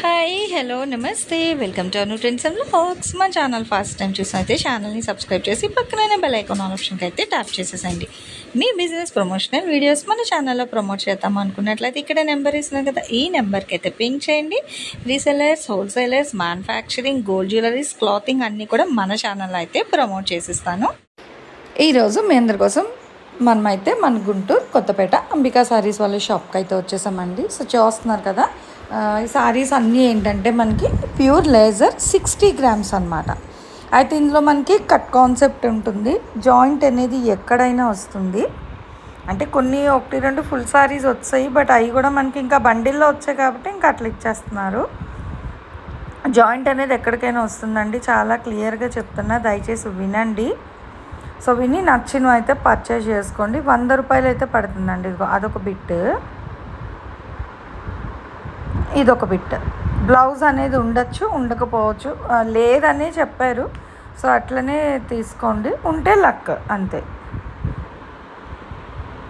Hi hello నమస్తే welcome to Anu trends and vlogs. మా channel first time చూసినైతే ఛానల్ని subscribe చేసి పక్కనైన బెల్ ఐకాన్ ఆప్షన్కి అయితే ట్యాప్ చేసేసండి. మీ బిజినెస్ ప్రమోషనల్ వీడియోస్ మన ఛానల్లో ప్రమోట్ చేద్దాం అనుకున్నట్లయితే ఇక్కడ నెంబర్ ఇస్తున్నాం కదా, ఈ నెంబర్కి అయితే పింక్ చేయండి. Resellers, wholesalers, manufacturing, gold jewelleries, clothing అన్నీ కూడా మన ఛానల్లో అయితే ప్రమోట్ చేసిస్తాను. ఈరోజు మీ అందరి కోసం మనమైతే మన గుంటూరు కొత్తపేట అంబికా శారీస్ వాళ్ళ షాప్కి అయితే వచ్చేసామండి. సో చూస్తున్నారు కదా, ఈ శారీస్ అన్నీ ఏంటంటే మనకి ప్యూర్ లేజర్ 60 గ్రామ్స్ అనమాట. అయితే ఇందులో మనకి కట్ కాన్సెప్ట్ ఉంటుంది. జాయింట్ అనేది ఎక్కడైనా వస్తుంది. అంటే కొన్ని 1-2 ఫుల్ శారీస్ వచ్చాయి, బట్ అవి కూడా మనకి ఇంకా బండిల్లో వచ్చాయి కాబట్టి ఇంకా అట్లా ఇచ్చేస్తున్నారు. జాయింట్ అనేది ఎక్కడికైనా వస్తుందండి. చాలా క్లియర్గా చెప్తున్నా, దయచేసి వినండి. సో విని నచ్చినవి అయితే పర్చేజ్ చేసుకోండి. 100 రూపాయలు అయితే పడుతుందండి. ఇదిగో అదొక బిట్, ఇదొక బిట్. బ్లౌజ్ అనేది ఉండొచ్చు, ఉండకపోవచ్చు, లేదని చెప్పారు. సో అట్లనే తీసుకోండి, ఉంటే లక్ అంతే.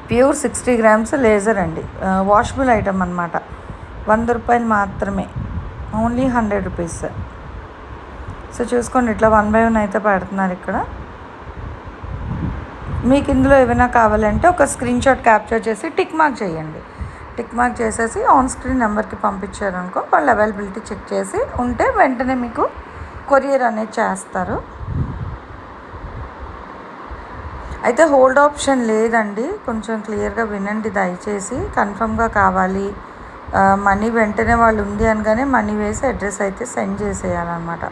ప్యూర్ 60 గ్రామ్స్ లేజర్ అండి, వాషబుల్ ఐటమ్ అనమాట. 100 రూపాయలు మాత్రమే, ఓన్లీ 100 రూపీస్. సో చూసుకోండి, ఇట్లా 1 by 1 అయితే పెడుతున్నారు ఇక్కడ. మీకు ఇందులో ఏమైనా కావాలంటే ఒక స్క్రీన్ షాట్ క్యాప్చర్ చేసి టిక్ మార్క్ చేయండి. టిక్ మార్క్ చేసేసి ఆన్ స్క్రీన్ నెంబర్కి పంపించారనుకో, వాళ్ళు అవైలబిలిటీ చెక్ చేసి ఉంటే వెంటనే మీకు కొరియర్ అనేది చేస్తారు. అయితే హోల్డ్ ఆప్షన్ లేదండి, కొంచెం క్లియర్గా వినండి దయచేసి. కన్ఫర్మ్గా కావాలి, మనీ వెంటనే వాళ్ళు ఉంది అనగానే మనీ వేసి అడ్రస్ అయితే సెండ్ చేసేయాలన్నమాట.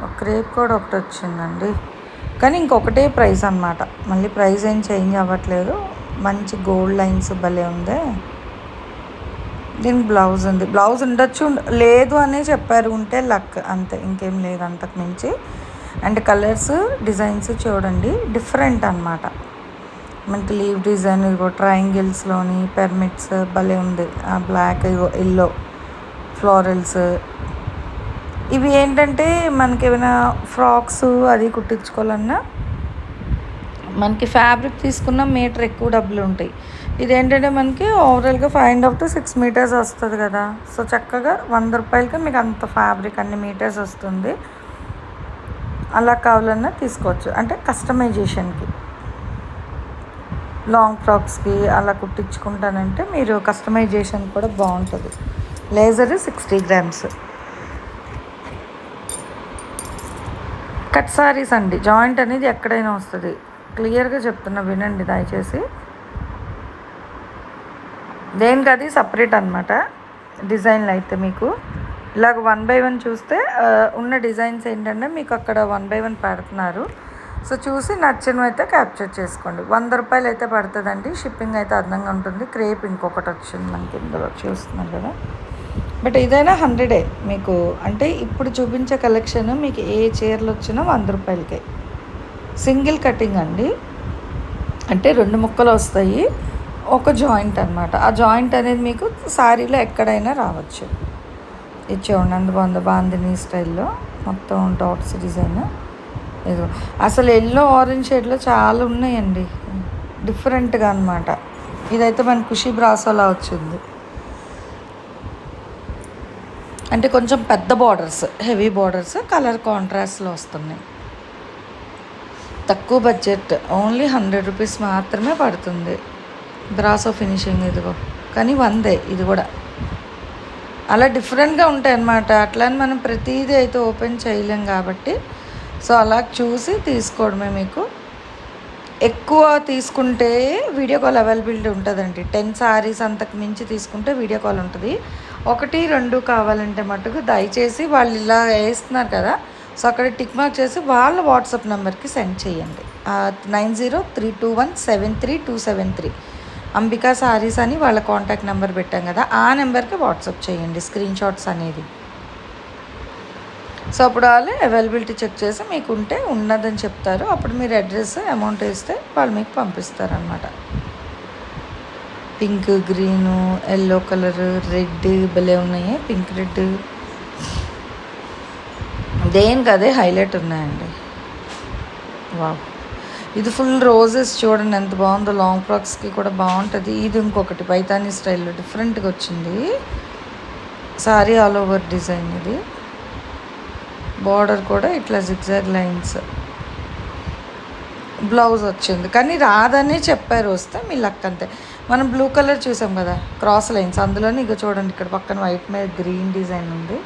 ఒక క్రేప్ కోడ్ ఒకటి వచ్చిందండి, కానీ ఇంకొకటే ప్రైస్ అనమాట. మళ్ళీ ప్రైస్ ఏం చేంజ్ అవ్వట్లేదు. మంచి గోల్డ్ లైన్స్ భలే ఉంది. దీనికి బ్లౌజ్ ఉంది, బ్లౌజ్ ఉండొచ్చు, లేదు అనే చెప్పారు, ఉంటే లక్ అంతే, ఇంకేం లేదు అంతకు మించి. అండ్ కలర్స్, డిజైన్స్ చూడండి డిఫరెంట్ అనమాట. మనకి లీవ్ డిజైన్, ఇదిగో ట్రయాంగిల్స్లోని పెర్మిట్స్ భలే ఉంది. బ్లాక్, ఇగో ఎల్లో ఫ్లోరల్స్. ఇవి ఏంటంటే మనకి ఏమైనా ఫ్రాక్స్ అది కుట్టించుకోవాలన్నా మనకి ఫ్యాబ్రిక్ తీసుకున్న మీటర్ ఎక్కువ డబ్బులు ఉంటాయి. ఇదేంటంటే మనకి ఓవరాల్గా 5.5 to 6 మీటర్స్ వస్తుంది కదా. సో చక్కగా 100 రూపాయలకి మీకు అంత ఫ్యాబ్రిక్ అన్ని మీటర్స్ వస్తుంది. అలా కావాలన్నా తీసుకోవచ్చు, అంటే కస్టమైజేషన్కి. లాంగ్ ఫ్రాక్స్కి అలా కుట్టించుకుంటానంటే మీరు కస్టమైజేషన్ కూడా బాగుంటుంది. లేజర్ 60 గ్రామ్స్ కట్ సారీస్ అండి. జాయింట్ అనేది ఎక్కడైనా వస్తుంది, క్లియర్గా చెప్తున్నా వినండి దయచేసి. దేనికి అది సపరేట్ అనమాట. డిజైన్లు అయితే మీకు ఇలాగ 1 by 1 చూస్తే ఉన్న డిజైన్స్ ఏంటంటే మీకు అక్కడ 1 by 1 పెడుతున్నారు. సో చూసి నచ్చినవి అయితే క్యాప్చర్ చేసుకోండి. 100 రూపాయలు అయితే పడుతుందండి. షిప్పింగ్ అయితే అదనంగా ఉంటుంది. క్రేప్ ఇంకొకటి వచ్చింది మనకి ఇందులో చూస్తున్నాం కదా, బట్ ఇదైనా 100 మీకు. అంటే ఇప్పుడు చూపించే కలెక్షన్ మీకు ఏ చీరలు వచ్చినా 100 రూపాయలకే. సింగిల్ కటింగ్ అండి, అంటే 2 ముక్కలు వస్తాయి, ఒక జాయింట్ అనమాట. ఆ జాయింట్ అనేది మీకు శారీలో ఎక్కడైనా రావచ్చు. ఇది చూడండి ఎంత బాగుందో, బాందిని స్టైల్లో మొత్తం డాట్స్ డిజైన్. ఇది అసలు ఎల్లో ఆరెంజ్ షేడ్లో చాలా ఉన్నాయండి డిఫరెంట్గా అనమాట. ఇదైతే మన ఖుషి బ్రాసోలా వచ్చింది, అంటే కొంచెం పెద్ద బార్డర్స్, హెవీ బార్డర్స్, కలర్ కాంట్రాస్ట్లో వస్తున్నాయి. తక్కువ బడ్జెట్, ఓన్లీ 100 రూపీస్ మాత్రమే పడుతుంది. బ్రాసో ఫినిషింగ్ ఇదిగో, కానీ 100 ఇది కూడా. అలా డిఫరెంట్గా ఉంటాయి అన్నమాట. అట్లా మనం ప్రతిదీ అయితే ఓపెన్ చేయలేం కాబట్టి సో అలా చూసి తీసుకోవడమే. మీకు ఎక్కువ తీసుకుంటే వీడియో కాల్ అవైలబిలిటీ ఉంటుందండి. 10 సారీస్ అంతకు మించి తీసుకుంటే వీడియో కాల్ ఉంటుంది. 1-2 కావాలంటే మటుకు దయచేసి వాళ్ళు ఇలా వేస్తున్నారు కదా, సో అక్కడ టిక్ మార్క్ చేసి వాళ్ళ వాట్సాప్ నెంబర్కి సెండ్ చేయండి. 9032173273 అంబికా సారీస్ అని వాళ్ళ కాంటాక్ట్ నెంబర్ పెట్టాం కదా, ఆ నెంబర్కి వాట్సాప్ చేయండి స్క్రీన్ షాట్స్ అనేది. సో అప్పుడు వాళ్ళు అవైలబిలిటీ చెక్ చేసి మీకు ఉంటే ఉన్నదని చెప్తారు. అప్పుడు మీరు అడ్రస్, అమౌంట్ వేస్తే వాళ్ళు మీకు పంపిస్తారనమాట. Pink, green, yellow colour, red భలే ఉన్నాయి. పింక్ రెడ్ దేనికి అదే హైలైట్ ఉన్నాయండి. వావ్, ఇది ఫుల్ రోజెస్ చూడండి ఎంత బాగుందో. లాంగ్ ఫ్రాక్స్కి కూడా బాగుంటుంది. ఇది ఇంకొకటి పైతానీ స్టైల్లో డిఫరెంట్గా వచ్చింది. సారీ ఆల్ ఓవర్ డిజైన్ ఇది. బార్డర్ కూడా ఇట్లా జిగ్జాగ్ లైన్స్. బ్లౌజ్ వచ్చింది కానీ రాదని చెప్పారు, వస్తే మీ లక్ అంతే. మనం బ్లూ కలర్ చూసాం కదా క్రాస్ లైన్స్, అందులోనే ఇక చూడండి ఇక్కడ పక్కన వైట్ మీద గ్రీన్ డిజైన్ ఉంది.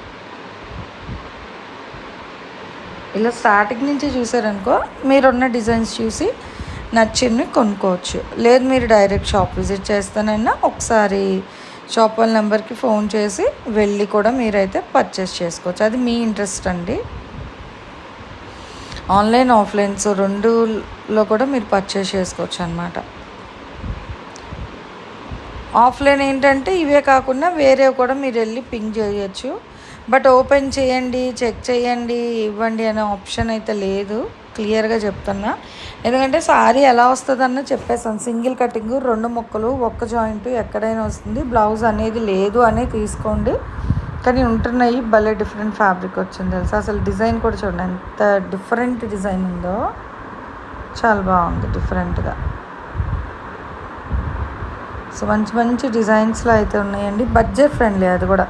ఇలా స్టార్టింగ్ నుంచి చూసారనుకో మీరున్న డిజైన్స్ చూసి నచ్చినవి కొనుక్కోవచ్చు. లేదు మీరు డైరెక్ట్ షాప్ విజిట్ చేస్తానన్నా ఒకసారి షాప్ వాళ్ళ నెంబర్కి ఫోన్ చేసి వెళ్ళి కూడా మీరైతే పర్చేస్ చేసుకోవచ్చు, అది మీ ఇంట్రెస్ట్ అండి. ఆన్లైన్ ఆఫ్లైన్స్ రెండులో కూడా మీరు పర్చేస్ చేసుకోవచ్చు అనమాట. ఆఫ్లైన్ ఏంటంటే ఇవే కాకుండా వేరే కూడా మీరు వెళ్ళి పింక్ చేయొచ్చు. బట్ ఓపెన్ చేయండి, చెక్ చేయండి, ఇవ్వండి అనే ఆప్షన్ అయితే లేదు, క్లియర్గా చెప్తున్నా. ఎందుకంటే సారీ ఎలా వస్తుందన్న చెప్పేసాను. సింగిల్ కటింగ్, 2 ముక్కలు, ఒక్క జాయింట్ ఎక్కడైనా వస్తుంది. బ్లౌజ్ అనేది లేదు అని తీసుకోండి. కానీ ఉంటున్నాయి భలే డిఫరెంట్ ఫ్యాబ్రిక్ వచ్చింది తెలుసా. అసలు డిజైన్ కూడా చూడండి ఎంత డిఫరెంట్ డిజైన్ ఉందో, చాలా బాగుంది డిఫరెంట్గా. సో మంచి మంచి డిజైన్స్లో అయితే ఉన్నాయండి. బడ్జెట్ ఫ్రెండ్లీ, అది కూడా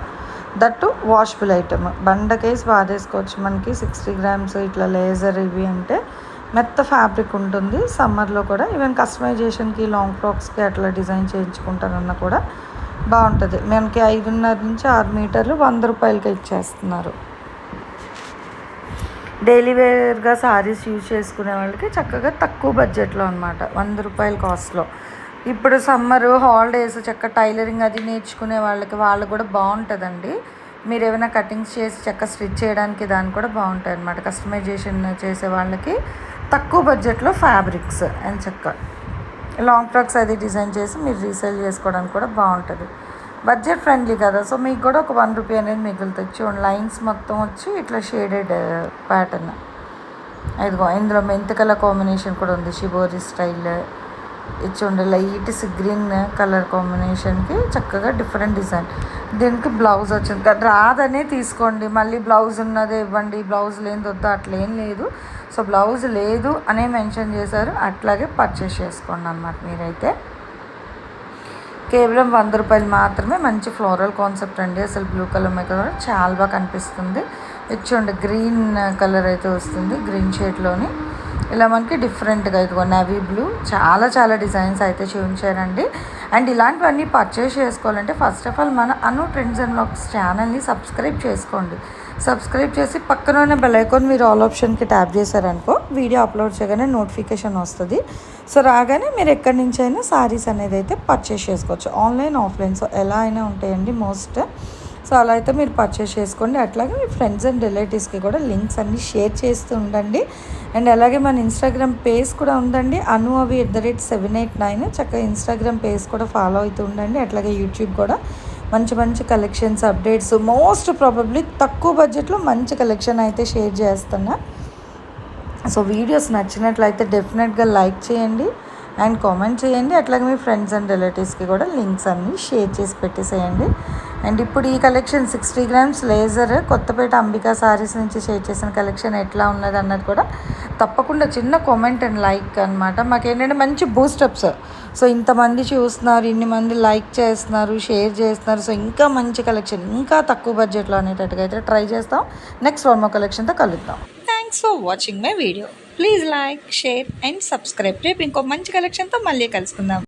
దట్టు వాషబుల్ ఐటమ్. బండకేసి బాధేసుకోవచ్చు. మనకి 60 గ్రామ్స్ ఇట్లా లేజర్ ఇవి అంటే మెత్త ఫ్యాబ్రిక్ ఉంటుంది. సమ్మర్లో కూడా ఈవెన్ కస్టమైజేషన్కి, లాంగ్ ఫ్రాక్స్కి అట్లా డిజైన్ చేయించుకుంటారన్నా కూడా బాగుంటుంది. మనకి 5.5 నుంచి 6 మీటర్లు 100 రూపాయలకి ఇచ్చేస్తున్నారు. డైలీ వేర్గా శారీస్ యూజ్ చేసుకునే వాళ్ళకి చక్కగా తక్కువ బడ్జెట్లో అనమాట, 100 రూపాయల కాస్ట్లో. ఇప్పుడు సమ్మర్ హాలిడేస్ చక్క టైలరింగ్ అది నేర్చుకునే వాళ్ళు కూడా బాగుంటుందండి. మీరు ఏమైనా కటింగ్స్ చేసి చక్క స్టిచ్ చేయడానికి దానికి కూడా బాగుంటాయి అనమాట. కస్టమైజేషన్ చేసే వాళ్ళకి తక్కువ బడ్జెట్లో ఫ్యాబ్రిక్స్ అండ్ చక్క లాంగ్ ఫ్రాక్స్ అది డిజైన్ చేసి మీరు రీసేల్ చేసుకోవడానికి కూడా బాగుంటుంది. బడ్జెట్ ఫ్రెండ్లీ కదా, సో మీకు కూడా ఒక 1 రూపీ అనేది మిగులుతుంది. చూడండి లైన్స్ మొత్తం వచ్చి ఇట్లా షేడెడ్ ప్యాటర్న్. ఇదిగో ఇందులో మెంత్ కలర్ కాంబినేషన్ కూడా ఉంది, షిబోరి స్టైల్. ఇది చూడండి లైట్ గ్రీన్ కలర్ కాంబినేషన్కి చక్కగా డిఫరెంట్ డిజైన్. దీనికి బ్లౌజ్ వచ్చింది కదా, రాదనే తీసుకోండి. మళ్ళీ బ్లౌజ్ ఉన్నదే ఇవ్వండి, బ్లౌజ్ లేని వద్దా అట్లేం లేదు. సో బ్లౌజ్ లేదు అనే మెన్షన్ చేశారు, అట్లాగే పర్చేస్ చేసుకోండి అన్నమాట. మీరైతే కేవలం 100 రూపాయలు మాత్రమే. మంచి ఫ్లోరల్ కాన్సెప్ట్ అండి. అసలు బ్లూ కలర్ మీద కూడా చాలా బాగా కనిపిస్తుంది. ఇది చూడండి గ్రీన్ కలర్ అయితే వస్తుంది, గ్రీన్ షేడ్లోని ఇలా మనకి డిఫరెంట్గా. ఇదిగో నేవీ బ్లూ, చాలా చాలా డిజైన్స్ అయితే చూపించారండి. అండ్ ఇలాంటివన్నీ పర్చేస్ చేసుకోవాలంటే ఫస్ట్ ఆఫ్ ఆల్ మన అను ట్రెండ్స్ అండ్ వ్లాగ్స్ ఛానల్ని సబ్స్క్రైబ్ చేసుకోండి. సబ్స్క్రైబ్ చేసి పక్కన బెల్ ఐకాన్ మీరు ఆల్ ఆప్షన్కి ట్యాప్ చేశారనుకో వీడియో అప్లోడ్ చేయగానే నోటిఫికేషన్ వస్తుంది. సో రాగానే మీరు ఎక్కడి నుంచి అయినా శారీస్ అనేది అయితే పర్చేస్ చేసుకోవచ్చు. ఆన్లైన్ ఆఫ్లైన్ సో ఎలా అయినా ఉంటాయండి మోస్ట్. సో అలా అయితే మీరు పర్చేస్ చేసుకోండి. అట్లాగే మీ ఫ్రెండ్స్ అండ్ రిలేటివ్స్కి కూడా లింక్స్ అన్నీ షేర్ చేస్తూ ఉండండి. అండ్ అలాగే మన ఇన్స్టాగ్రామ్ పేజ్ కూడా ఉందండి, @789. చక్కగా ఇన్స్టాగ్రామ్ పేజ్ కూడా ఫాలో అవుతూ ఉండండి. అట్లాగే యూట్యూబ్ కూడా మంచి మంచి కలెక్షన్స్, అప్డేట్స్, మోస్ట్ ప్రాబబ్లీ తక్కువ బడ్జెట్లో మంచి కలెక్షన్ అయితే షేర్ చేస్తున్నా. సో వీడియోస్ నచ్చినట్లయితే డెఫినెట్గా లైక్ చేయండి అండ్ కామెంట్ చేయండి. అట్లాగే మీ ఫ్రెండ్స్ అండ్ రిలేటివ్స్కి కూడా లింక్స్ అన్నీ షేర్ చేసి పెట్టేసేయండి. అండ్ ఇప్పుడు ఈ collection 60 grams laser Kothapeta Ambika sarees నుంచి షేర్ చేసిన కలెక్షన్ ఎట్లా ఉన్నది అన్నది కూడా తప్పకుండా చిన్న కామెంట్ అండ్ లైక్ అనమాట. మాకేంటంటే మంచి బూస్టప్స్. సో ఇంతమంది చూస్తున్నారు, ఇన్ని మంది లైక్ చేస్తున్నారు, షేర్ చేస్తున్నారు. సో ఇంకా మంచి కలెక్షన్, ఇంకా తక్కువ బడ్జెట్లో అనేటట్టుగా అయితే ట్రై చేస్తాం. నెక్స్ట్ వన్ మోర్ కలెక్షన్తో కలుద్దాం. Thanks for watching my video. Please like, share and subscribe. రేపు ఇంకో మంచి కలెక్షన్తో మళ్ళీ కలుసుకుందాం.